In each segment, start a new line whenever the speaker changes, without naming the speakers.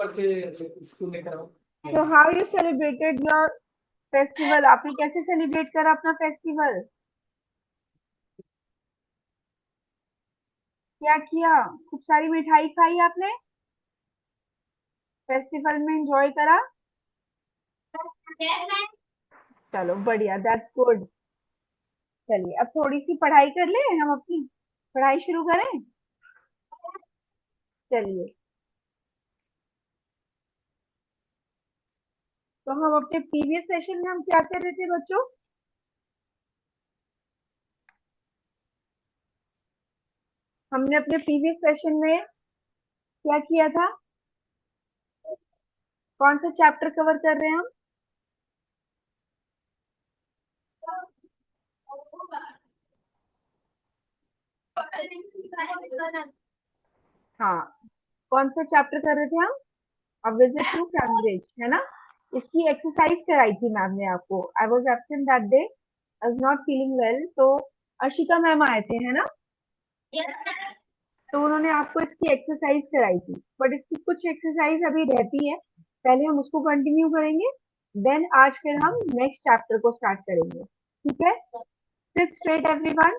ऊपर से स्कूल में कराओ।
So how you celebrated your festival? आपने कैसे सेलिब्रेट करा अपना फेस्टिवल? क्या किया? खूब सारी मिठाई खाई आपने? फेस्टिवल में एंजॉय करा? चलो बढ़िया, दैट्स गुड। चलिए अब थोड़ी सी पढ़ाई कर ले, हम अपनी पढ़ाई शुरू करें। चलिए, तो हम अपने प्रीवियस सेशन में हम क्या कर रहे थे बच्चों? हमने अपने प्रीवियस सेशन में क्या किया था? कौन सा चैप्टर कवर कर रहे हैं हम? हाँ, कौन सा चैप्टर कर रहे थे हम? अ विजिट टू कैम्ब्रिज, है ना? इसकी एक्सरसाइज कराई थी मैम ने आपको। I was absent that day, I was not feeling well, तो अर्शिका मैम आए थे, है ना? तो उन्होंने आपको इसकी एक्सरसाइज कराई थी, बट इसकी कुछ एक्सरसाइज अभी रहती है, पहले हम उसको कंटिन्यू करेंगे, देन आज फिर हम नेक्स्ट चैप्टर को स्टार्ट करेंगे, ठीक है? Seat straight everyone,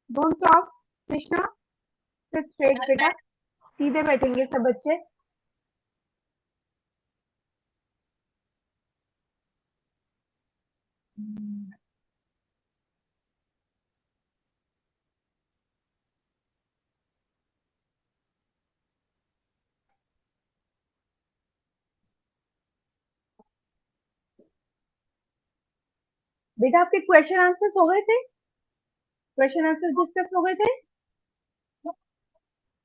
don't talk. Krishna, seat straight बेटा, सीधे बैठेंगे सब बच्चे। बेटा आपके क्वेश्चन आंसर्स हो गए थे? क्वेश्चन आंसर डिस्कस हो गए थे?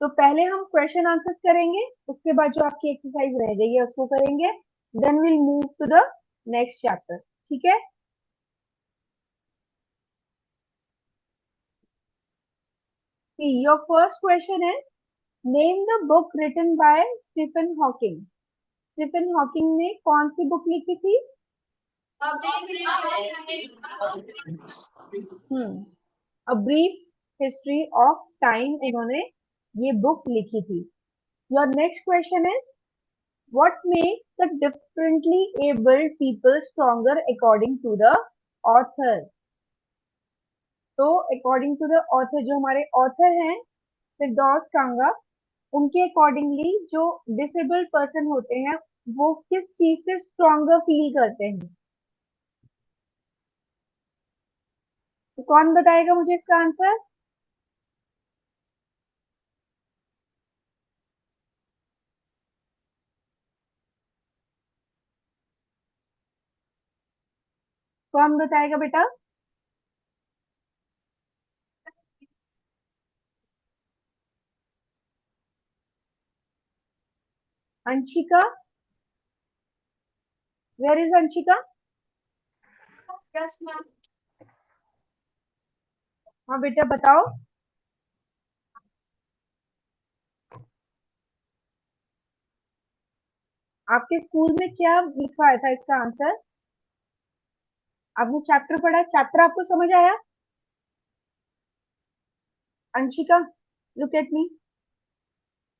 तो पहले हम क्वेश्चन आंसर्स करेंगे, उसके बाद जो आपकी एक्सरसाइज रह गई है उसको करेंगे, then will move to the next chapter, ठीक है? See, your first question is, name the book written by Stephen Hawking. Stephen Hawking ने कौन सी बुक लिखी थी? A brief history of time, इन्होंने ये बुक लिखी थी। Your next question is, what makes the differently abled people stronger according to the author? तो अकॉर्डिंग टू द ऑथर, जो हमारे ऑथर हैं फिरदौस कांगा, उनके अकॉर्डिंगली जो डिसेबल्ड पर्सन होते हैं वो किस चीज से स्ट्रॉन्गर फील करते हैं? तो कौन बताएगा मुझे इसका आंसर? कौन बताएगा बेटा? Anshika, where is Anshika?
Yes ma'am.
हाँ बेटा बताओ। आपके स्कूल में क्या लिखवाया था इसका आंसर? आपने चैप्टर पढ़ा, चैप्टर आपको समझ आया? अंशिका, लुक एट मी,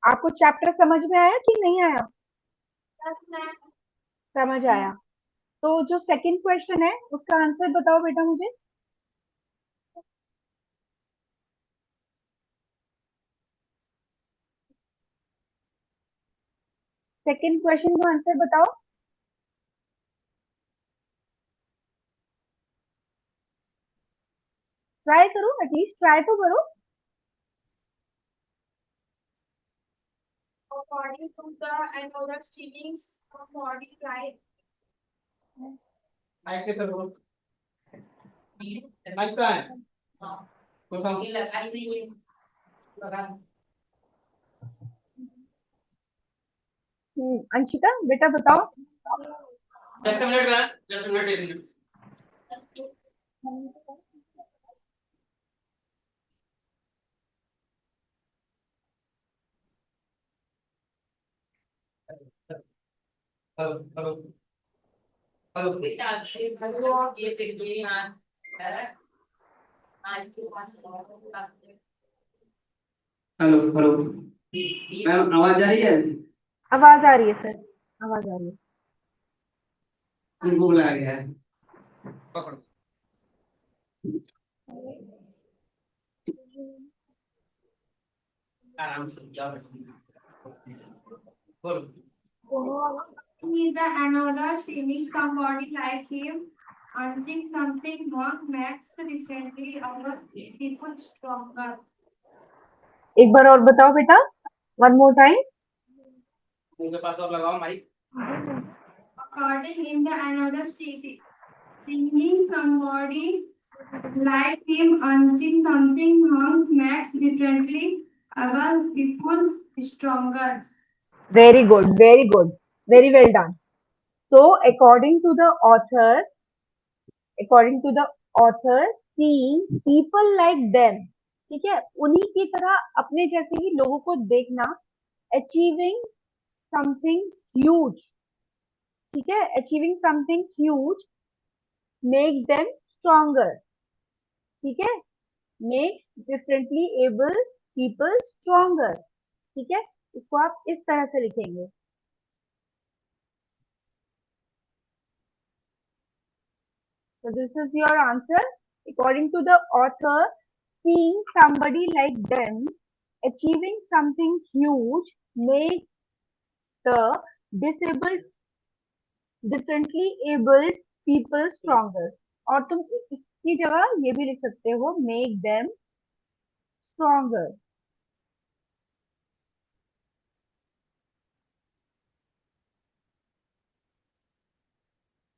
आपको चैप्टर समझ में आया कि नहीं आया?
Yes ma'am.
समझ आया। तो जो सेकंड क्वेश्चन है उसका आंसर बताओ बेटा मुझे। सेकंड क्वेश्चन का आंसर बताओ। ट्राई करो, एटलीस्ट ट्राई तो करो।
According to the and other feelings of body life.
Mic के तरफ माइक का है। तो हम ये लगा नहीं है, लगा।
अंशिका बेटा बताओ।
Just minute ma'am, just minute, एक मिनट। हेलो हेलो हेलो, बेटा हेलो, ये देखिए यहाँ है आज के पास। हेलो हेलो मैम, आवाज आ रही है?
आवाज आ रही है सर, आवाज आ रही है।
उनको बुलाया गया है, पकड़ो। आराम से जाओ, बोलो।
Is the another seeing somebody like him, urging something wrong makes recently our people stronger.
एक बार और बताओ बेटा, वन मोर टाइम।
मुंह के पास और लगाओ mic.
According in the another city, seeing somebody like him, urging something wrong makes differently our people stronger.
Very good, very good, very well done. So according to the author, seeing people like them, ठीक है, उन्हीं की तरह अपने जैसे ही लोगों को देखना, achieving something huge, ठीक है, achieving something huge make them stronger, ठीक है, makes differently able people stronger, ठीक है, इसको आप इस तरह से लिखेंगे। So this is your answer. According to the author, seeing somebody like them achieving something huge makes the disabled, differently abled people stronger. और तुम इसकी जगह ये भी लिख सकते हो, make them stronger.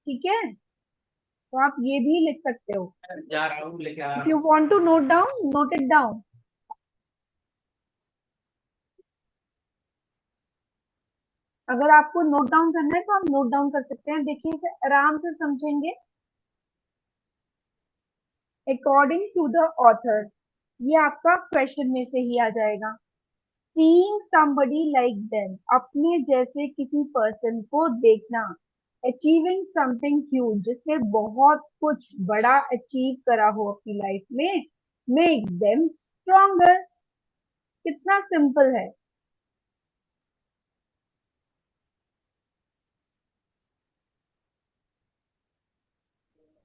ठीक है, तो आप ये भी लिख सकते हो।
जा रहा हूँ, लेके आ रहा
If you
हूँ।
want to note down, note it down. अगर आपको नोट डाउन करना है तो आप नोट डाउन कर सकते हैं। देखिए इसे आराम से समझेंगे। अकॉर्डिंग टू द ऑथर, ये आपका क्वेश्चन में से ही आ जाएगा। सीइंग somebody like them, अपने जैसे किसी पर्सन को देखना। अचीविंग समथिंग ह्यूज, जिसने बहुत कुछ बड़ा अचीव करा हो अपनी लाइफ में, मेक देम स्ट्रॉन्गर। कितना सिंपल है।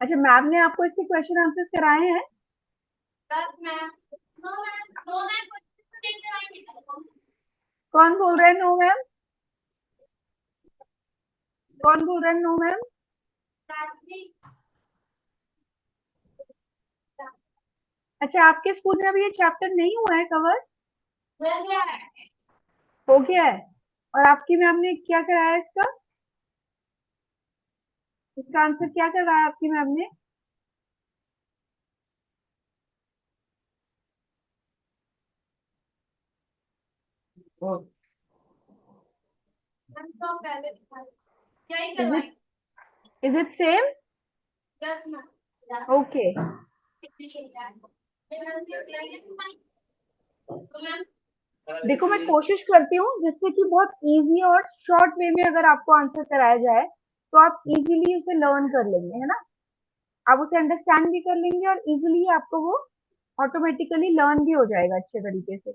अच्छा, मैम ने आपको इसके क्वेश्चन आंसर्स कराए हैं?
Yes, ma'am. No, ma'am. No, ma'am.
कौन बोल रहे हैं नो मैम? कौन बोल रहे हैं नो मैम? अच्छा, आपके स्कूल में अभी ये चैप्टर नहीं हुआ है कवर? हो गया है। और आपकी मैम ने क्या कराया इसका? इसका आंसर क्या करवाया आपकी मैम ने? Is it same?
Yes, ma'am.
Okay. देखो मैं कोशिश करती हूँ जिससे कि बहुत इजी और शॉर्ट वे में अगर आपको आंसर कराया जाए तो आप इजीली उसे लर्न कर लेंगे, है ना? आप उसे अंडरस्टैंड भी कर लेंगे और इजीली आपको वो ऑटोमेटिकली लर्न भी हो जाएगा अच्छे तरीके से।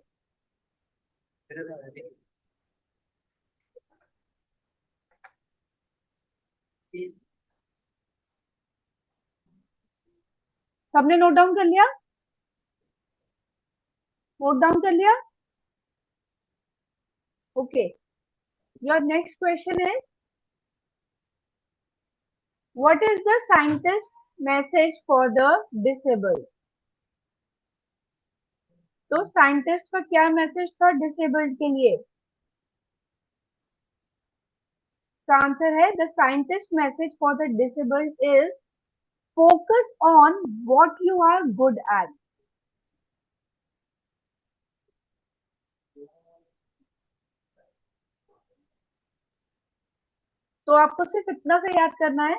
सबने नोट डाउन कर लिया? नोट डाउन कर लिया? ओके, योर नेक्स्ट क्वेश्चन है, what is the scientist message for the disabled? तो साइंटिस्ट का क्या मैसेज था डिसेबल्ड के लिए? का आंसर है, the scientist message for the disabled is focus on what you are good at. तो आपको सिर्फ इतना सा याद करना है,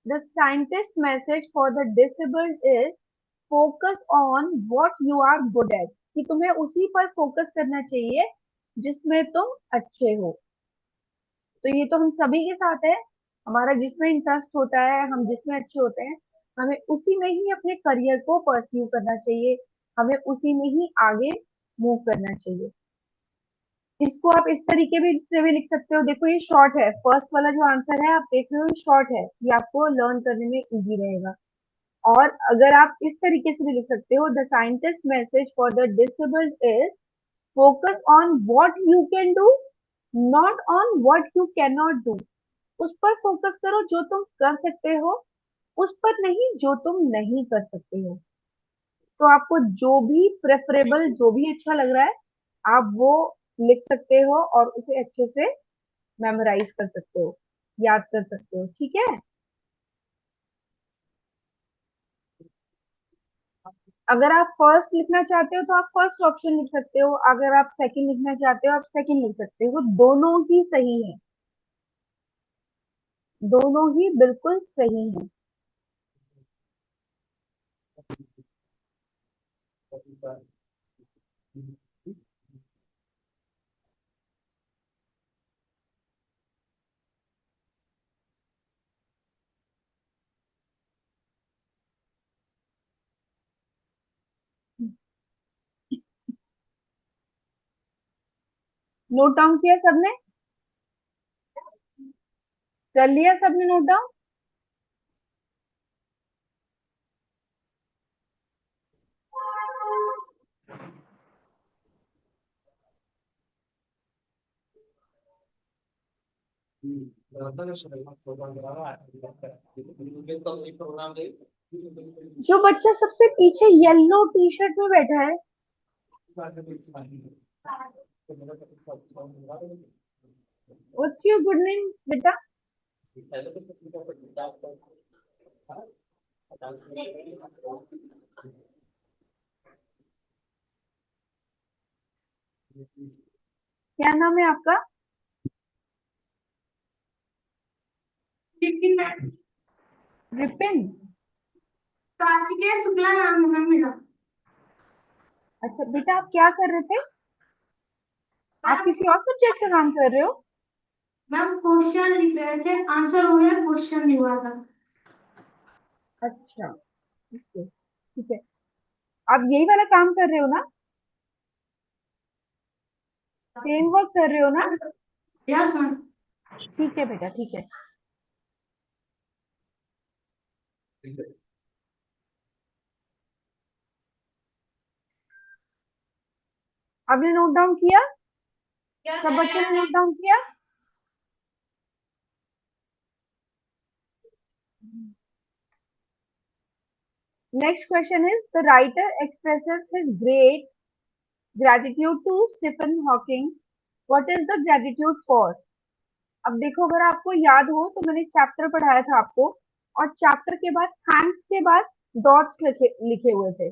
the scientist message for the disabled is focus on what you are good at, कि तुम्हें उसी पर फोकस करना चाहिए जिसमें तुम अच्छे हो। तो ये तो हम सभी के साथ है, हमारा जिसमें इंटरेस्ट होता है, हम जिसमें अच्छे होते हैं, हमें उसी में ही अपने करियर को परस्यू करना चाहिए, हमें उसी में ही आगे मूव करना चाहिए। इसको आप इस तरीके भी से भी लिख सकते हो। देखो ये शॉर्ट है, फर्स्ट वाला जो आंसर है आप देख रहे हो शॉर्ट है, ये आपको लर्न करने में इजी रहेगा। और अगर आप इस तरीके से भी लिख सकते हो, the scientist message for the disabled is focus on what you can do, not on what you can not do. उस पर फोकस करो जो तुम कर सकते हो, उस पर नहीं जो तुम नहीं कर सकते हो। तो आपको जो भी प्रेफरेबल, जो भी अच्छा लग रहा है, आप वो लिख सकते हो और उसे अच्छे से मेमोराइज कर सकते हो, याद कर सकते हो। ठीक है, अगर आप फर्स्ट लिखना चाहते हो तो आप फर्स्ट ऑप्शन लिख सकते हो, अगर आप सेकंड लिखना चाहते हो आप सेकंड लिख सकते हो, दोनों ही सही है, दोनों ही बिल्कुल सही है। नोट डाउन किया सबने? कर लिया सबने नोट डाउन? जो बच्चा सबसे पीछे येलो टी शर्ट में बैठा है, व्हाट्स योर गुड नेम बेटा? क्या नाम है आपका? विपिन?
कार्तिकेय शुक्ला नाम है मेरा।
अच्छा बेटा, आप क्या कर रहे थे? आप किसी और सब्जेक्ट का काम कर रहे हो?
मैम क्वेश्चन लिख रहे थे, आंसर हो गया, क्वेश्चन नहीं हुआ था।
अच्छा, ठीक है ठीक है। आप यही वाला काम कर रहे हो ना? सेम वर्क कर रहे हो ना?
Yes ma'am.
ठीक है बेटा, ठीक है। आपने नोट डाउन किया? सब बच्चों ने नोट डाउन किया? Next question is, the writer expresses his great gratitude to Stephen Hawking, what is the gratitude for? अब देखो, अगर आपको याद हो तो मैंने चैप्टर पढ़ाया था आपको, और चैप्टर के बाद थैंक्स के बाद डॉट्स लिखे लिखे हुए थे,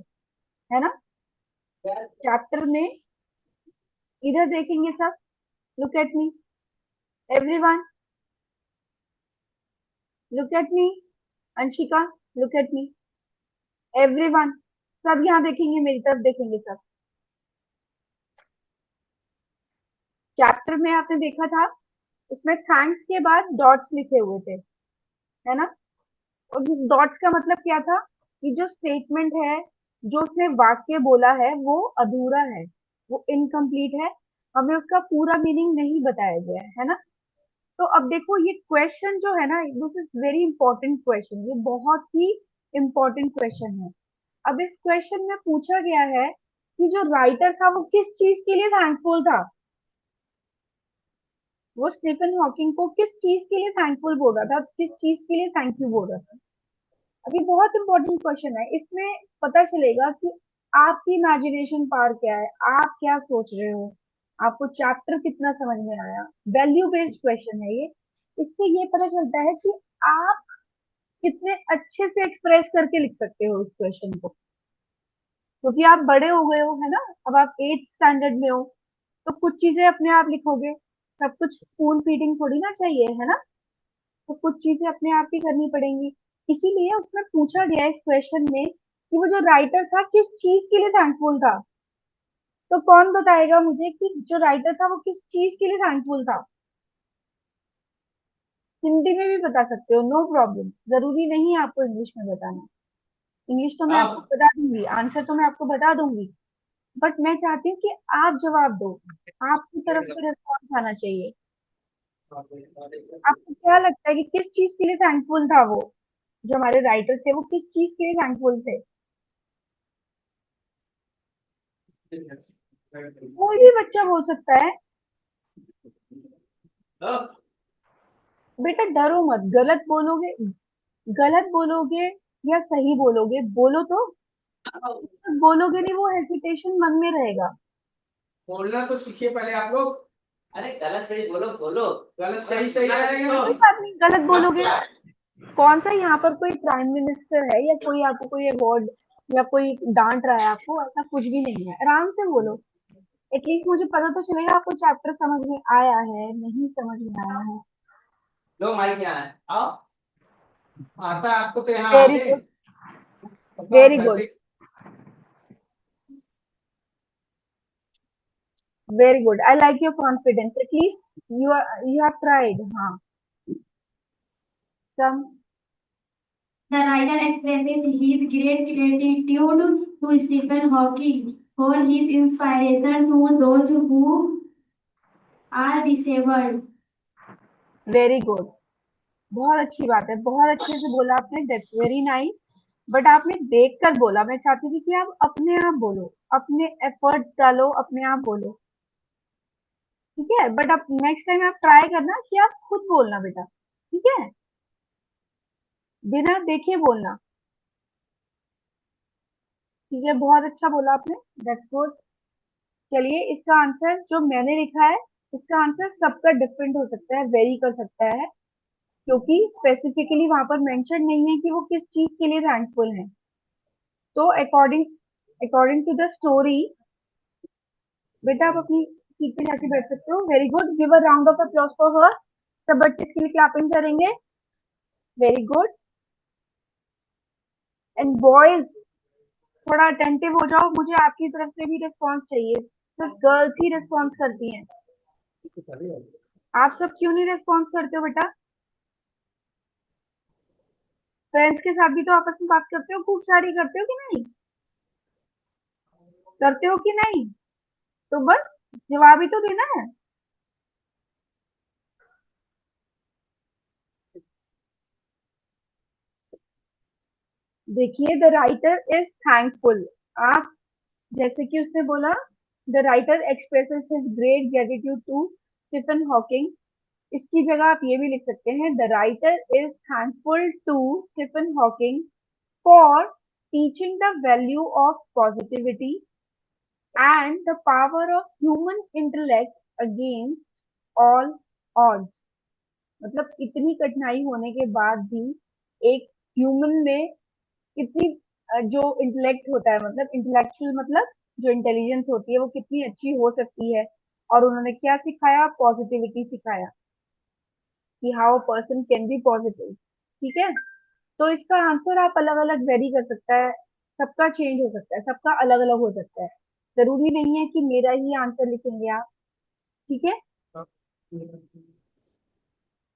है ना? चैप्टर में इधर देखेंगे सब, look at me everyone, look at me Anshika, look at me everyone, सब यहाँ देखेंगे, मेरी तरफ देखेंगे सब। चैप्टर में आपने देखा था, उसमें थैंक्स के बाद डॉट्स लिखे हुए थे, है ना? और डॉट्स का मतलब क्या था कि जो स्टेटमेंट है, जो उसने वाक्य बोला है वो अधूरा है, वो इनकम्प्लीट है, हमें उसका पूरा मीनिंग नहीं बताया गया है ना? तो अब देखो ये क्वेश्चन जो है ना, this is very important question, ये बहुत ही इंपॉर्टेंट क्वेश्चन है। अब इस क्वेश्चन में पूछा गया है कि जो राइटर था वो किस चीज के लिए थैंकफुल था, वो स्टीफन हॉकिंग को किस चीज के लिए थैंकफुल बोल रहा था, किस चीज के लिए थैंक यू बोल रहा था। अभी बहुत इंपॉर्टेंट क्वेश्चन है, इसमें पता चलेगा कि आपकी इमेजिनेशन पावर क्या है, आप क्या सोच रहे हो, आपको चैप्टर कितना समझ में आया। वैल्यू बेस्ड क्वेश्चन है ये, इससे ये पता चलता है कि आप कितने अच्छे से एक्सप्रेस करके लिख सकते हो इस क्वेश्चन को, क्योंकि आप बड़े हो गए हो, है ना? अब आप 8th स्टैंडर्ड में हो, तो कुछ चीजें अपने आप लिखोगे, सब कुछ स्पून फीडिंग थोड़ी ना चाहिए, है ना? तो कुछ चीजें अपने आप ही करनी पड़ेंगी। इसीलिए उसमें पूछा गया इस क्वेश्चन में कि वो जो राइटर था किस चीज के लिए थैंकफुल था। तो कौन बताएगा मुझे कि जो राइटर था वो किस चीज के लिए थैंकफुल था? हिंदी में भी बता सकते हो, नो प्रॉब्लम, जरूरी नहीं है आपको इंग्लिश में बताना। इंग्लिश तो मैं आपको बता दूंगी, आंसर तो मैं आपको बता दूंगी, बट मैं चाहती हूँ कि आप जवाब दो, आपकी तरफ से रिस्पॉन्स आना चाहिए। आपको क्या लगता है कि किस चीज के लिए थैंकफुल था वो, जो हमारे राइटर थे वो किस चीज के लिए थैंकफुल थे? कोई भी बच्चा बोल सकता है। बेटा डरो मत, गलत बोलोगे या सही बोलोगे, बोलो तो। जब बोलोगे नहीं वो हेजिटेशन मन में रहेगा।
बोलना तो सीखिए पहले आप लोग।
अरे गलत सही बोलो बोलो।
गलत सही सही आएगा।
कोई बात नहीं, गलत बोलोगे। कौन सा यहाँ पर कोई प्राइम मिनिस्टर है या कोई आपको कोई अवार्ड या कोई डांट रहा है आपको, ऐसा कुछ भी नहीं है, आराम से बोलो। एटलीस्ट मुझे पता तो चलेगा आपको चैप्टर समझ में आया है नहीं समझ में आया है।
लो माइक यहाँ है, आओ।
आता है आपको तो यहाँ
वेरी
आगे।
गुड,
तो आप
वेरी गुड,
वैसे
very good. I like your confidence, at least you have tried. हाँ, कम।
The writer expresses his great gratitude to Stephen Hawking for his inspiration to those who are disabled.
Very good, बहुत अच्छी बात है, बहुत अच्छे से बोला आपने, दैट्स वेरी नाइस। बट आपने देख कर बोला, मैं चाहती थी कि आप अपने आप बोलो, अपने एफर्ट्स डालो, अपने आप बोलो। ठीक है, बट अब नेक्स्ट टाइम आप ट्राई करना कि आप खुद बोलना बेटा, ठीक है, बिना देखे बोलना। ठीक है, बहुत अच्छा बोला आपने, दैट्स गुड। चलिए, इसका आंसर जो मैंने लिखा है, इसका आंसर सबका डिफरेंट हो सकता है, वेरी कर सकता है, क्योंकि स्पेसिफिकली वहां पर मेंशन नहीं है कि वो किस चीज के लिए थैंकफुल है। तो according according to the story, बेटा आप अपनी सीट पे जाके बैठ सकते हो। Very good, give a round of applause for her. सब बच्चे इसके लिए क्लैपिंग करेंगे। Very good. एंड बॉयज, थोड़ा अटेंटिव हो जाओ, मुझे आपकी तरफ से भी रिस्पॉन्स चाहिए, सिर्फ गर्ल्स ही रिस्पॉन्स करती हैं। आप सब क्यों नहीं रिस्पॉन्स करते हो बेटा? फ्रेंड्स के साथ भी तो आपस में बात करते हो, खूब सारी करते हो कि नहीं? करते हो कि नहीं? तो बस जवाब ही तो देना है। देखिए, द राइटर इज थैंकफुल। आप जैसे कि उसने बोला, the writer expresses his great gratitude to Stephen Hawking. इसकी जगह आप ये भी लिख सकते हैं, the writer is thankful to Stephen Hawking for teaching the value of positivity and the power of human intellect against all odds। मतलब इतनी कठिनाई होने के बाद भी एक ह्यूमन में कितनी जो इंटेलेक्ट होता है, मतलब इंटेलेक्चुअल, मतलब जो इंटेलिजेंस होती है वो कितनी अच्छी हो सकती है। और उन्होंने क्या सिखाया? पॉजिटिविटी सिखाया, कि how person can be positive. ठीक है, तो इसका आंसर आप अलग अलग वेरी कर सकता है, सबका चेंज हो सकता है, सबका अलग अलग हो सकता है। जरूरी नहीं है कि मेरा ही आंसर लिखेंगे आप। ठीक है,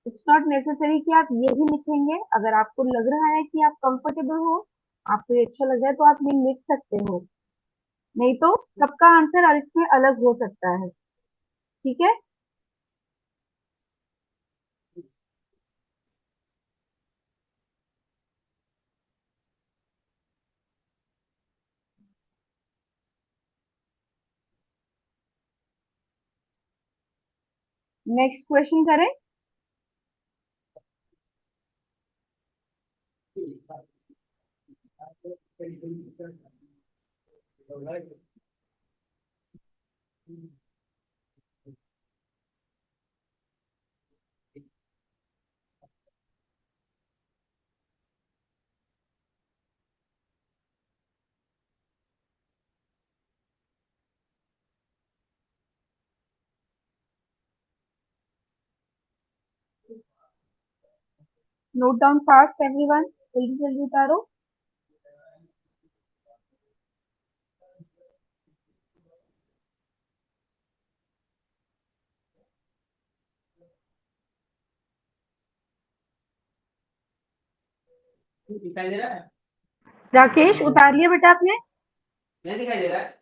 इट्स नॉट नेसेसरी कि आप यही लिखेंगे। अगर आपको लग रहा है कि आप कंफर्टेबल हो, आपको ये अच्छा लग रहा है, तो आप ये लिख सकते हो, नहीं तो सबका आंसर इसमें अलग हो सकता है। ठीक है, नेक्स्ट क्वेश्चन करें। नोट डाउन फास्ट एवरीवन, जल्दी जल्दी उतारो।
दिखाई दे रहा है?
राकेश, उतार लिया बेटा आपने?
नहीं दिखाई दे रहा है?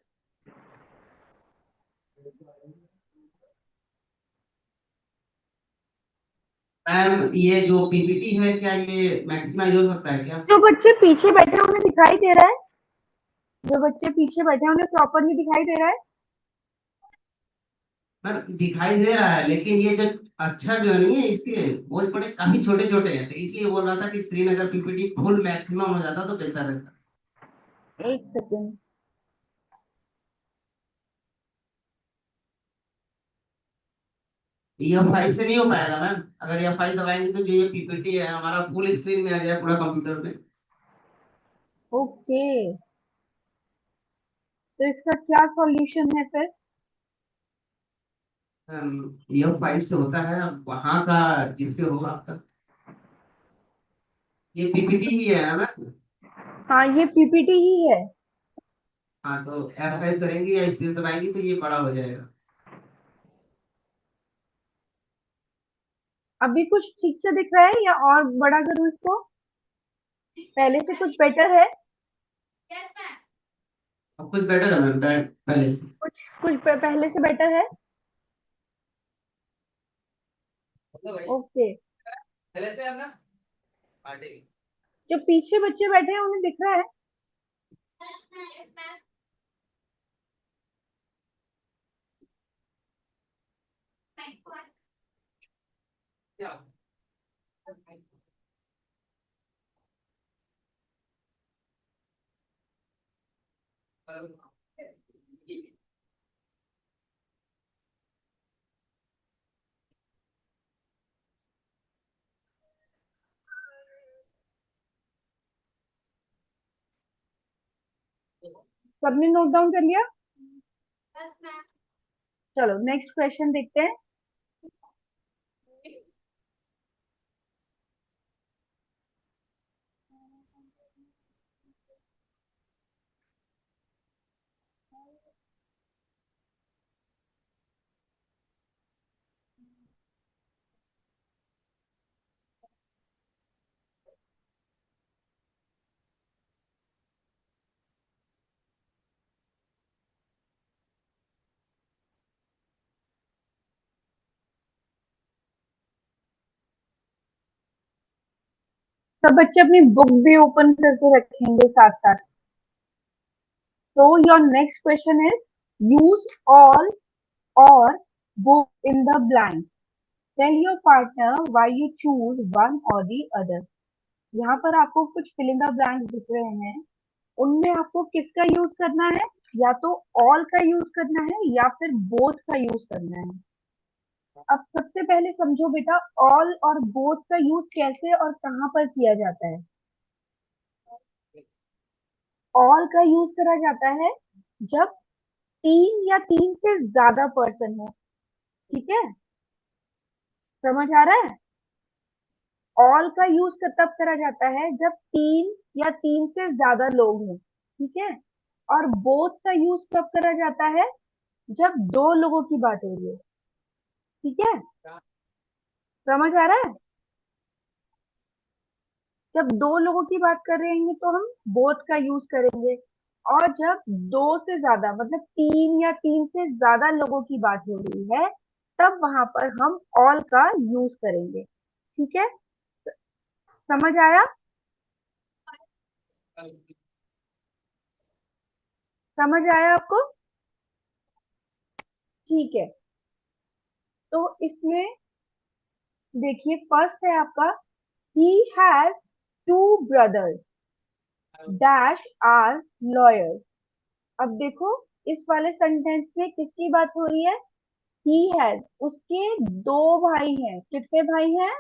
मैम ये जो पीपीटी है क्या ये मैक्सिमाइज हो सकता है क्या?
जो बच्चे पीछे बैठे हैं उन्हें दिखाई दे रहा है? जो बच्चे पीछे बैठे हैं उन्हें प्रॉपरली दिखाई दे रहा है?
मैम दिखाई दे रहा है, लेकिन ये जो अक्षर जो नहीं है इसके वो बड़े काफी छोटे छोटे हैं, तो इसलिए बोल रहा था कि स्क्रीन अगर पीपीटी फुल मैक्सिमम हो जाता तो बेहतर रहता।
एक सेकेंड।
F5 से नहीं हो पाएगा मैम, अगर F5 दबाएंगे तो जो ये पीपीटी है हमारा फुल स्क्रीन में आ जाए पूरा कंप्यूटर में।
ओके, तो इसका क्या सॉल्यूशन है फिर?
F5 से होता है, अब वहां का जिसपे होगा आपका ये पीपीटी ही है ना मैम।
हाँ, ये पीपीटी ही है।
हाँ तो F5 करेंगे या स्पेस दबाएंगे तो ये बड़ा हो जाएगा।
अभी कुछ ठीक से दिख रहा है या और बड़ा करूँ इसको? पहले से कुछ बेटर है?
Yes, ma'am.
अब कुछ बेटर है मैम पहले से।
कुछ पहले से बेटर है? ओके।
पहले से है ना पार्टी।
जो पीछे बच्चे बैठे हैं उन्हें दिख रहा है?
Yes, ma'am. Yes, ma'am. Thank you.
क्या
सबने नोट डाउन कर लिया?
Yes, ma'am.
चलो नेक्स्ट क्वेश्चन देखते हैं। सब बच्चे अपनी बुक भी ओपन करके रखेंगे साथ साथ। So your next question is use all or both in the blank. Tell your partner why you choose one or the other. यहाँ पर आपको कुछ fill in the blanks दिख रहे हैं, उनमें आपको किसका यूज करना है? या तो all का यूज करना है या फिर both का यूज करना है। अब सबसे पहले समझो बेटा, all और both का यूज कैसे और कहाँ पर किया जाता है। all का यूज करा जाता है जब तीन या तीन से ज्यादा पर्सन हो, ठीक है? समझ आ रहा है? ऑल का यूज तब करा जाता है जब तीन या तीन से ज्यादा लोग हों, ठीक है? और बोथ का यूज कब करा जाता है? जब दो लोगों की बात हो रही है, ठीक है? समझ आ रहा है? जब दो लोगों की बात कर रहे हैं तो हम बोथ का यूज करेंगे, और जब दो से ज्यादा मतलब तीन या तीन से ज्यादा लोगों की बात हो रही है तब वहां पर हम ऑल का यूज करेंगे, ठीक है? समझ आया? समझ आया आपको? ठीक है, तो इसमें देखिए फर्स्ट है आपका, he has two brothers dash are lawyers. अब देखो इस वाले सेंटेंस में किसकी बात हो रही है? ही हैज, उसके दो भाई हैं। कितने भाई हैं?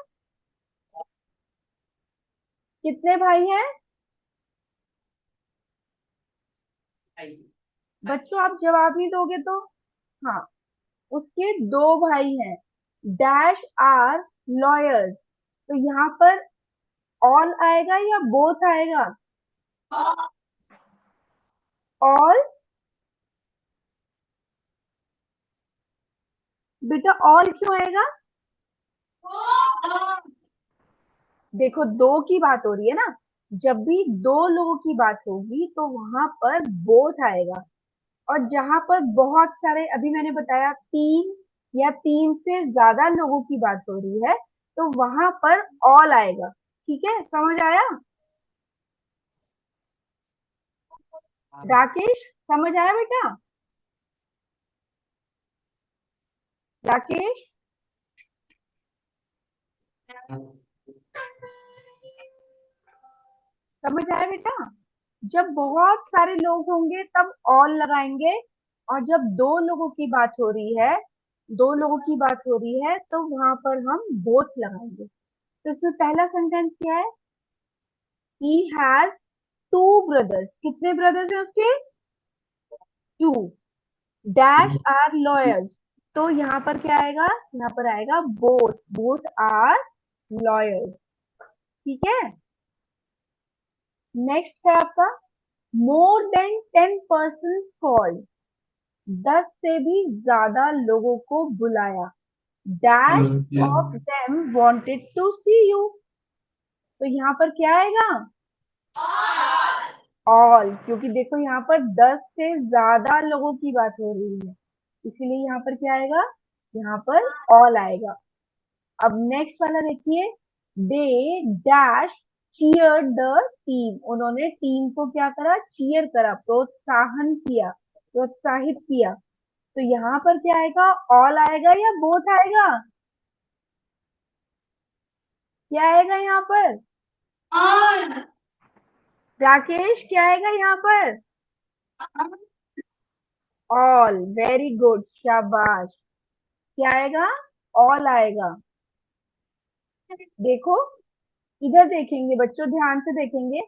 कितने भाई हैं बच्चों? आप जवाब नहीं दोगे तो? हाँ, उसके दो भाई हैं, डैश आर लॉयर्स। तो यहाँ पर ऑल आएगा या बोथ आएगा? ऑल। बेटा ऑल क्यों आएगा? देखो दो की बात हो रही है ना, जब भी दो लोगों की बात होगी तो वहां पर बोथ आएगा। और जहां पर बहुत सारे, अभी मैंने बताया तीन या तीन से ज्यादा लोगों की बात हो रही है, तो वहां पर ऑल आएगा। ठीक है, समझ आया? राकेश, समझ आया बेटा? राकेश, समझ आया बेटा? जब बहुत सारे लोग होंगे तब ऑल लगाएंगे, और जब दो लोगों की बात हो रही है, दो लोगों की बात हो रही है, तो वहां पर हम बोथ लगाएंगे। तो इसमें पहला सेंटेंस क्या है? He has two brothers. कितने ब्रदर्स हैं उसके? टू। Dash are lawyers. तो यहाँ पर क्या आएगा? यहाँ पर आएगा बोथ। Both are lawyers. ठीक है। नेक्स्ट है आपका, मोर देन 10 persons कॉल्ड। 10 से भी ज्यादा लोगों को बुलाया। Dash of them wanted to see you. तो यहाँ पर क्या आएगा? ऑल। क्योंकि देखो यहाँ पर 10 से ज्यादा लोगों की बात हो रही है, इसीलिए यहाँ पर क्या आएगा? यहाँ पर ऑल आएगा। अब नेक्स्ट वाला देखिए, they dash cheer the team. उन्होंने टीम को क्या करा? चीयर करा, प्रोत्साहन किया, प्रोत्साहित किया। तो यहाँ पर क्या आएगा? ऑल आएगा या बोथ आएगा? क्या आएगा यहाँ पर? राकेश, क्या आएगा यहाँ पर? ऑल। वेरी गुड, शाबाश। क्या आएगा? ऑल आएगा। देखो, इधर देखेंगे बच्चों, ध्यान से देखेंगे।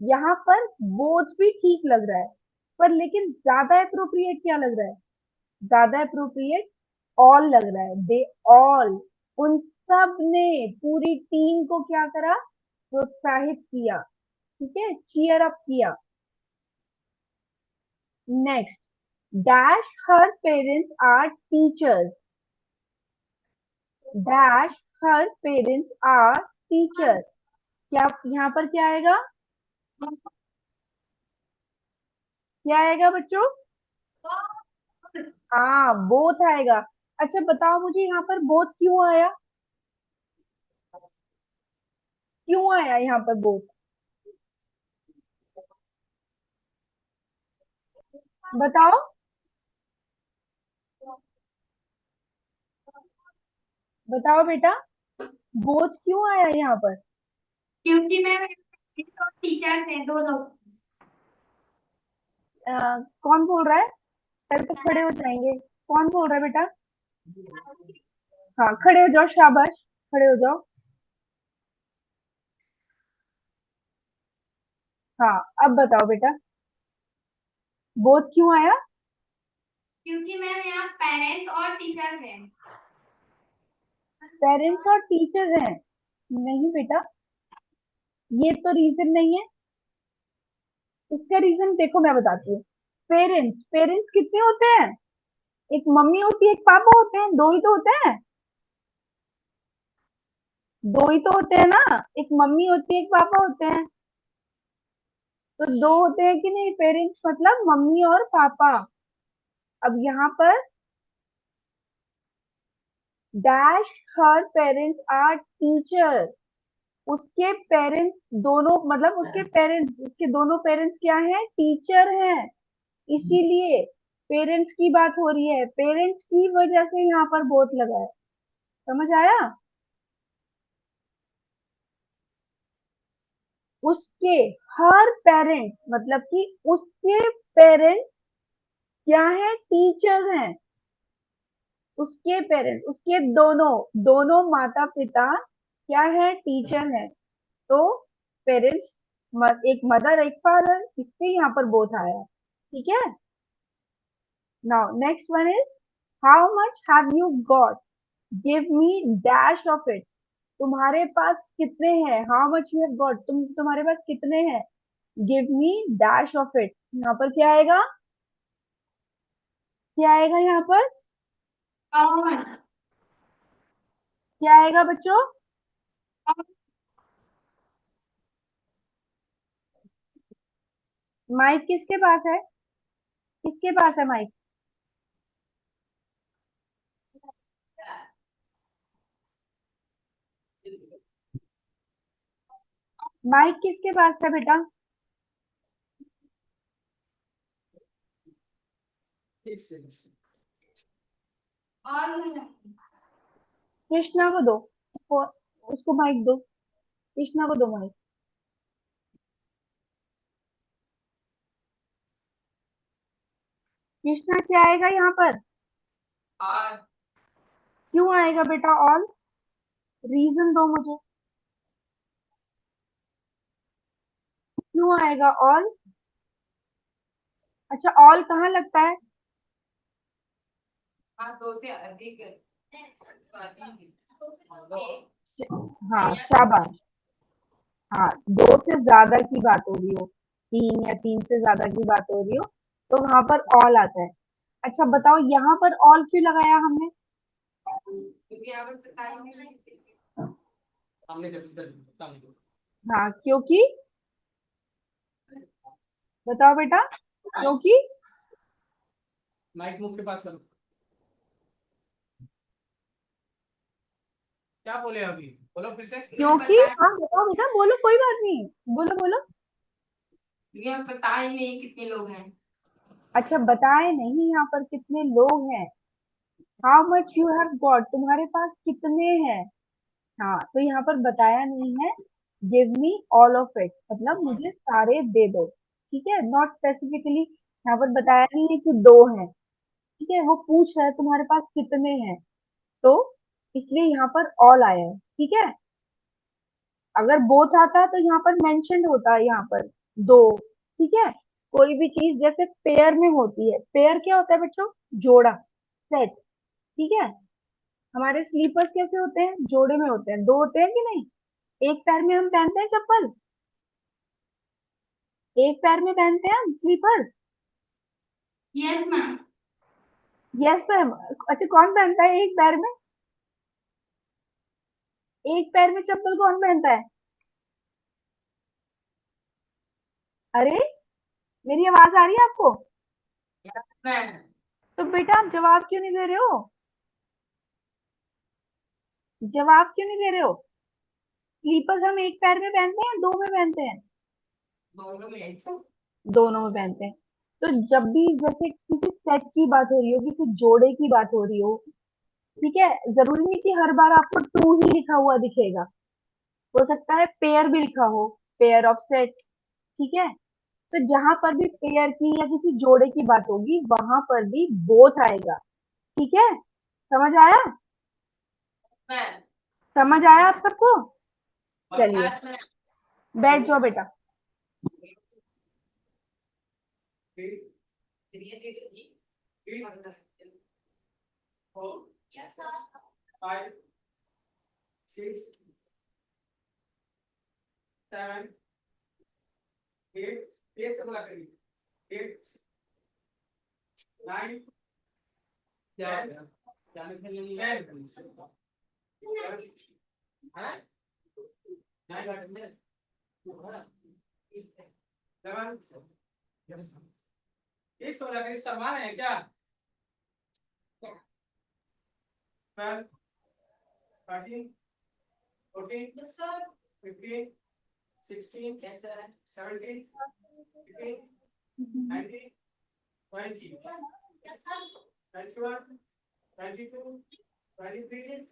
यहाँ पर बोथ भी ठीक लग रहा है, पर लेकिन ज्यादा अप्रोप्रिएट क्या लग रहा है? ज्यादा अप्रोप्रिएट ऑल लग रहा है। दे ऑल, उन सब ने पूरी टीम को क्या करा? प्रोत्साहित किया। ठीक है, चीयर अप किया। Next, dash her parents are teachers. Dash her parents are teacher. क्या यहाँ पर क्या आएगा? क्या आएगा बच्चों? हाँ, बोथ आएगा। अच्छा बताओ मुझे, यहाँ पर बोथ क्यों आया? क्यों आया यहाँ पर बोथ? बताओ, बताओ बेटा, बोथ क्यों आया यहाँ पर?
क्योंकि मैं टीचर्स हैं दोनों।
कौन बोल रहा है? पहले तो खड़े हो जाएंगे। कौन बोल रहा है बेटा? हाँ, खड़े हो जाओ, शाबाश, खड़े हो जाओ। हाँ, अब बताओ बेटा, बोथ क्यों आया?
क्योंकि मैम यहाँ पेरेंट्स और टीचर्स हैं।
पेरेंट्स और टीचर्स हैं? नहीं बेटा, ये तो रीजन नहीं है। इसका रीजन देखो, मैं बताती हूँ। पेरेंट्स, पेरेंट्स कितने होते हैं? एक मम्मी होती है, एक पापा होते हैं, दो ही तो होते हैं। दो ही तो होते हैं ना। एक मम्मी होती है, एक पापा होते हैं। तो दो होते हैं कि नहीं? पेरेंट्स मतलब मम्मी और पापा। अब यहाँ पर dash her parents are teacher. उसके पेरेंट्स दोनों, मतलब उसके पेरेंट्स, उसके दोनों पेरेंट्स क्या हैं? टीचर हैं। इसीलिए पेरेंट्स की बात हो रही है, पेरेंट्स की वजह से यहाँ पर बोथ लगा है। समझ आया? उसके हर पेरेंट्स मतलब कि उसके पेरेंट्स क्या है? टीचर्स हैं। उसके पेरेंट्स, उसके दोनों, दोनों माता पिता क्या है? टीचर है। तो पेरेंट्स, एक मदर एक फादर, इससे यहाँ पर बोथ आया। ठीक है। Now next one is, how much have you got? Give me dash of it. तुम्हारे पास कितने हैं? How much you have got, तुम्हारे पास कितने हैं? Give me dash of it. यहाँ पर क्या आएगा? क्या आएगा यहाँ पर? क्या आएगा बच्चों? माइक किसके पास है? किसके पास है माइक? माइक किसके पास है बेटा?
और
कृष्णा को दो, उसको माइक दो, कृष्णा को दो माइक। कृष्णा क्या आएगा यहाँ पर?
और
क्यों आएगा बेटा ऑल? रीजन दो मुझे, क्यों आएगा ऑल? अच्छा ऑल कहाँ लगता है?
हाँ, 2 से अधिक
हाँ शाबाश, हाँ 2 से ज्यादा की बात हो रही हो, 3 या 3 से ज्यादा की बात हो रही हो, तो वहां पर ऑल आता है। अच्छा बताओ यहाँ पर ऑल क्यों लगाया हमने?
क्योंकि यहाँ पर टाइम नहीं है।
सामने कर इधर सामने कर।
हाँ क्योंकि, बताओ बेटा, क्योंकि
माइक मुख के पास करो। क्या बोले अभी, बोलो फिर से।
क्योंकि हाँ बताओ बेटा, बोलो कोई बात नहीं, बोलो बोलो।
क्योंकि हमें पता ही नहीं कितने लोग हैं।
अच्छा बताए नहीं यहाँ पर कितने लोग हैं, how much you have got, तुम्हारे पास कितने हैं। हाँ तो यहाँ पर बताया नहीं है, give me all of it, मतलब मुझे सारे दे दो, ठीक है, नॉट स्पेसिफिकली यहाँ पर बताया नहीं है कि 2 हैं, ठीक है, वो पूछ रहा है तुम्हारे पास कितने हैं, तो इसलिए यहाँ पर ऑल आया है, ठीक है। अगर बोथ आता तो यहाँ पर मेंशन्ड होता है, यहाँ पर 2, ठीक है। कोई भी चीज जैसे पेयर में होती है, पेयर क्या होता है बच्चों? जोड़ा, सेट, ठीक है। हमारे स्लीपर्स कैसे होते हैं? जोड़े में होते हैं, 2 होते हैं कि नहीं? एक पैर में हम पहनते हैं चप्पल, एक पैर में पहनते हैं हम slipper,
yes ma'am.
Yes ma'am. अच्छा कौन पहनता है एक पैर में? एक पैर में चप्पल कौन पहनता है? अरे मेरी आवाज आ रही है आपको?
मैं
तो बेटा आप जवाब क्यों नहीं दे रहे हो? जवाब क्यों नहीं दे रहे हो? स्लीपर्स हम एक पैर में पहनते हैं, 2 में पहनते हैं?
दोनों में
दोनों में पहनते हैं। तो जब भी जैसे किसी सेट की बात हो रही हो, किसी जोड़े की बात हो रही हो, ठीक है, जरूरी नहीं कि हर बार आपको 2 ही लिखा हुआ दिखेगा, हो सकता है पेयर भी लिखा हो, पेयर ऑफ सेट, ठीक है। तो जहां पर भी पेयर की या किसी जोड़े की बात होगी वहां पर भी बोथ आएगा, ठीक है, समझ आया?
मैं
समझ आया आप सबको? चलिए
आज मैं
बैठ जाओ बेटा।
ये दे दी।
4 5 6 7 8 ये सब लगा करिए 8 9 क्या क्या लिखने नहीं है हैं 9 घंटे में 11 ये सब लगा करिए समान है क्या 12 13 14
yes sir
15 16
yes sir
17 18 19 20 21 22 23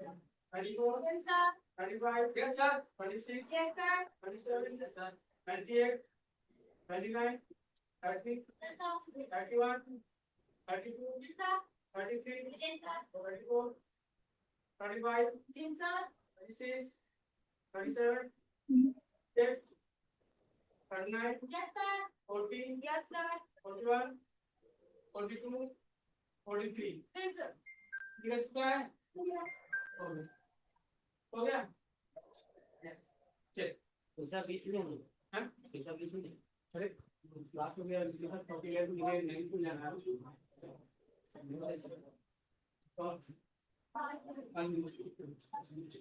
24
Yes, sir.
25 yes sir 26
Yes, sir.
27 yes sir 28 29 30
Yes, sir.
31 32
Yes, sir.
33
Yes, sir.
34 35
Yes, sir.
36 37 38 39
Yes, sir.
40
Yes, sir.
41 42 43
Yes, sir.
ठीक है चुका है हो गया चल पैसा बीच में नहीं हां पैसा बीच में नहीं अरे क्लास में गया इसके साथ कॉपी ले तो ये नहीं भूल जाना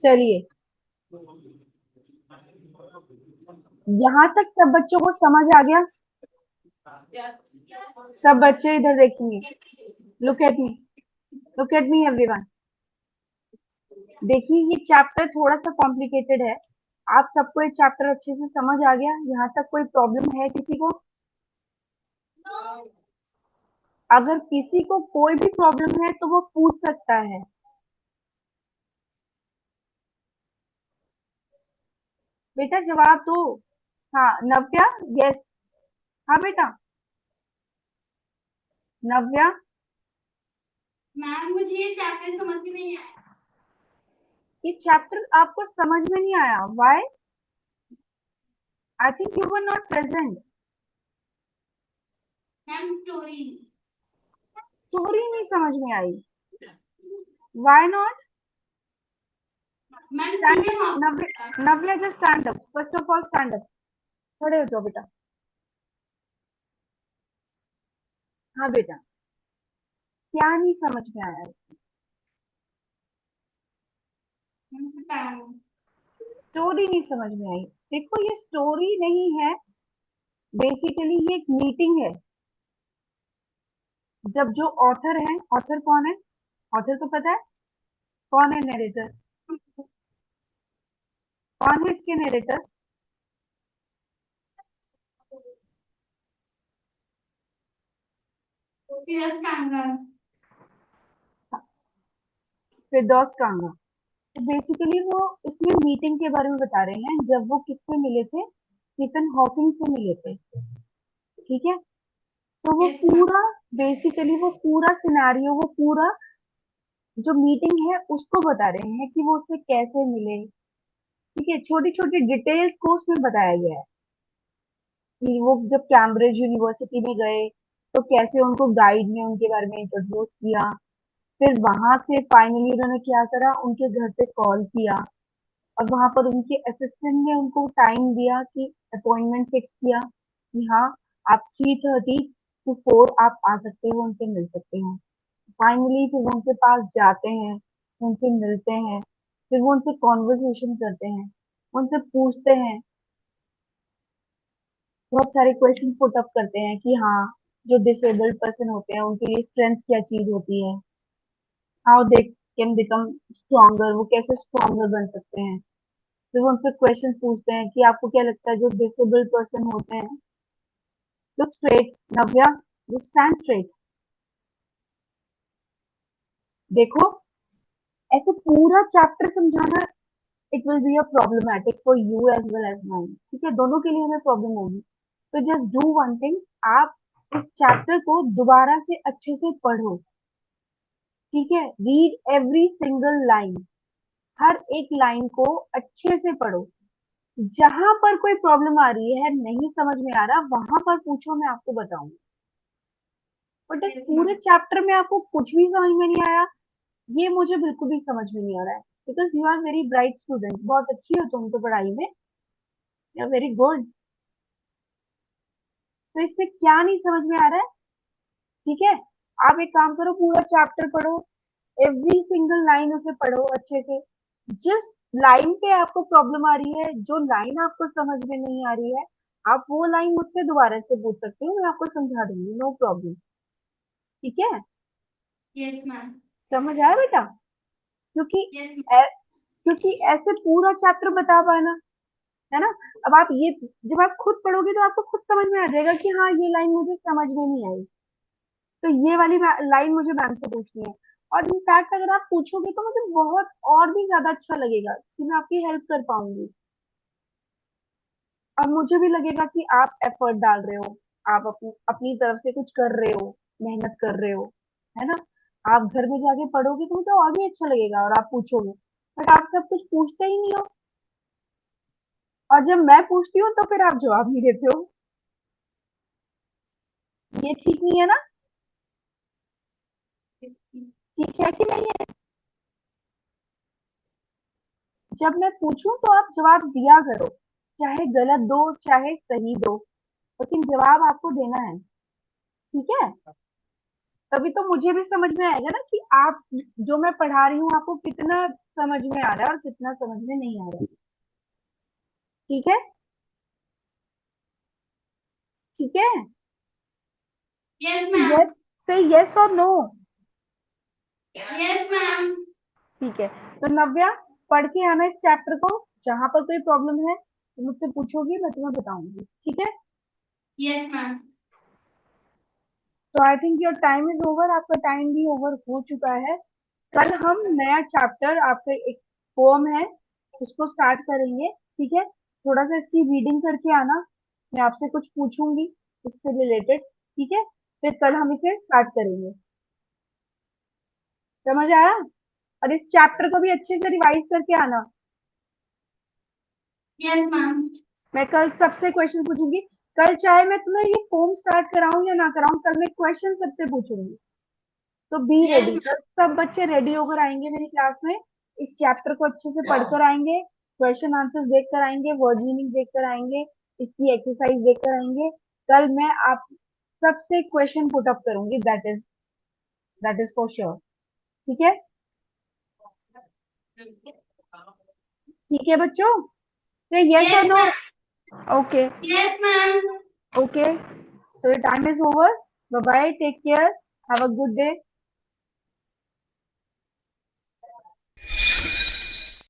चलिए यहाँ तक सब बच्चों को समझ आ गया? सब बच्चे इधर देखेंगे, look at me, look at me everyone. देखिए ये चैप्टर थोड़ा सा कॉम्प्लिकेटेड है। आप सबको ये चैप्टर अच्छे से समझ आ गया? यहाँ तक कोई प्रॉब्लम है किसी को? अगर किसी को कोई भी प्रॉब्लम है तो वो पूछ सकता है। बेटा जवाब दो। हाँ नव्या, यस। हाँ बेटा नव्या,
मैम मुझे ये चैप्टर समझ में नहीं आया।
ये चैप्टर आपको समझ में नहीं आया? Why? I think you were not present.
Ma'am story.
Story नहीं समझ में आई? Why not?
मैम
स्टैंड
सीधे
up Navya, Navya just stand up, first of all stand up, खड़े हो जाओ बेटा। हाँ बेटा, क्या नहीं समझ में आया? स्टोरी नहीं समझ में आई? देखो ये स्टोरी नहीं है, बेसिकली ये एक मीटिंग है। जब जो ऑथर है, ऑथर कौन है? ऑथर को पता है कौन है? नरेटर कौन है? इसके नरेटर फिरदौस कांगा। तो बेसिकली वो इसमें मीटिंग के बारे में बता रहे हैं, जब वो किससे मिले थे? स्टीफन हॉकिंग से मिले थे। ठीक है, तो वो पूरा, बेसिकली वो पूरा सिनेरियो, वो पूरा जो मीटिंग है उसको बता रहे हैं कि वो उससे कैसे मिले। ठीक है, छोटी छोटी डिटेल्स को उसमें बताया गया है कि वो जब कैम्ब्रिज यूनिवर्सिटी में गए तो कैसे उनको गाइड ने उनके बारे में इंट्रोड्यूस किया। फिर वहां से फाइनली उन्होंने क्या करा, उनके घर पे कॉल किया और वहां पर उनके असिस्टेंट ने उनको टाइम दिया कि अपॉइंटमेंट फिक्स किया कि हाँ आप 3:30 to 4 आप आ सकते हो, उनसे मिल सकते हैं। फाइनली फिर वो उनके पास जाते हैं, उनसे मिलते हैं, फिर वो उनसे कॉन्वर्सेशन करते हैं, उनसे पूछते हैं, बहुत सारे क्वेश्चन पुट अप करते हैं कि हाँ जो डिसेबल्ड पर्सन होते हैं उनके लिए स्ट्रेंथ क्या चीज होती है, how they can become stronger, वो कैसे स्ट्रॉन्गर बन सकते हैं। फिर वो उनसे क्वेश्चन पूछते हैं कि आपको क्या लगता है जो डिसेबल्ड पर्सन होते हैं, look straight Navya, stand straight. देखो ऐसे पूरा चैप्टर समझाना, it will be a problematic for you as well as mine. ठीक है, दोनों के लिए हमें प्रॉब्लम होगी। तो जस्ट डू वन थिंग, आप इस चैप्टर को दोबारा से अच्छे से पढ़ो। ठीक है, रीड एवरी सिंगल लाइन, हर एक लाइन को अच्छे से पढ़ो। जहां पर कोई प्रॉब्लम आ रही है, नहीं समझ में आ रहा, वहां पर पूछो, मैं आपको बताऊंगी। बट इस पूरे चैप्टर में आपको कुछ भी समझ में नहीं आया, ये मुझे बिल्कुल भी समझ में नहीं आ रहा है। Because you are very bright student, बहुत अच्छी हो तुम तो पढ़ाई में, यू आर वेरी गुड। तो इसमें क्या नहीं समझ में आ रहा है? ठीक है, आप एक काम करो, पूरा चैप्टर पढ़ो, एवरी सिंगल लाइन उसे पढ़ो अच्छे से। जिस लाइन पे आपको प्रॉब्लम आ रही है, जो लाइन आपको समझ में नहीं आ रही है, आप वो लाइन मुझसे दोबारा से पूछ सकते हो, मैं आपको समझा दूंगी, नो प्रॉब्लम। ठीक है,
यस मैम।
समझ आया बेटा? क्योंकि
यस
क्योंकि ऐसे पूरा चैप्टर बता पाना, है ना? अब आप ये जब आप खुद पढ़ोगे तो आपको खुद समझ में आ जाएगा कि हाँ ये लाइन मुझे समझ में नहीं आई, तो ये वाली लाइन मुझे मैम से पूछनी है। और इनफैक्ट अगर आप पूछोगे तो मुझे बहुत और भी ज्यादा अच्छा लगेगा कि मैं आपकी हेल्प कर पाऊंगी। और मुझे भी लगेगा कि आप एफर्ट डाल रहे हो, आप अपनी अपनी तरफ से कुछ कर रहे हो, मेहनत कर रहे हो, है ना? आप घर में जाके पढ़ोगे तो मुझे और भी अच्छा लगेगा और आप पूछोगे। बट आप सब कुछ पूछते ही नहीं हो, और जब मैं पूछती हूँ तो फिर आप जवाब नहीं देते हो। ये ठीक नहीं है ना? ठीक है कि नहीं है? जब मैं पूछूं तो आप जवाब दिया करो, चाहे गलत दो चाहे सही दो, लेकिन जवाब आपको देना है। ठीक है, तभी तो मुझे भी समझ में आएगा ना कि आप, जो मैं पढ़ा रही हूँ आपको कितना समझ में आ रहा है और कितना समझ में नहीं आ रहा है। ठीक है, ठीक है।
यस
तो
मैम।
यस, से यस और नो।
Yes ma'am.
ठीक है, तो नव्या पढ़ के आना इस चैप्टर को, जहां पर कोई प्रॉब्लम है तो मुझसे पूछोगी, मैं तुम्हें बताऊंगी, ठीक है।
Yes, ma'am.
तो I think your time is over, आपका टाइम भी ओवर हो चुका है। कल हम नया चैप्टर, आपका एक पोम है उसको स्टार्ट करेंगे, ठीक है। थोड़ा सा इसकी रीडिंग करके आना, मैं आपसे कुछ पूछूंगी इससे रिलेटेड, ठीक है। फिर कल हम इसे स्टार्ट करेंगे, समझ आया। और इस चैप्टर को भी अच्छे से रिवाइज करके आना।
Yes, ma'am.
मैं कल सबसे क्वेश्चन पूछूंगी, कल चाहे मैं तुम्हें ये पोम स्टार्ट कराऊं या ना कराऊं, कल मैं क्वेश्चन सबसे पूछूंगी। तो बी
Yes,
रेडी, सब बच्चे रेडी होकर आएंगे मेरी क्लास में, इस चैप्टर को अच्छे से पढ़कर आएंगे, क्वेश्चन आंसर्स देख कर आएंगे, वर्ड मीनिंग देख कर आएंगे, इसकी एक्सरसाइज देख कर आएंगे। कल मैं आप सबसे क्वेश्चन पुट अप करूंगी, दैट इज फॉर श्योर, ठीक है। ठीक है बच्चों, तो यस और
Yes,
no.
ma'am.
Okay
Yes, ma'am.
Okay, so your time is over. Bye bye, take care, have a good day.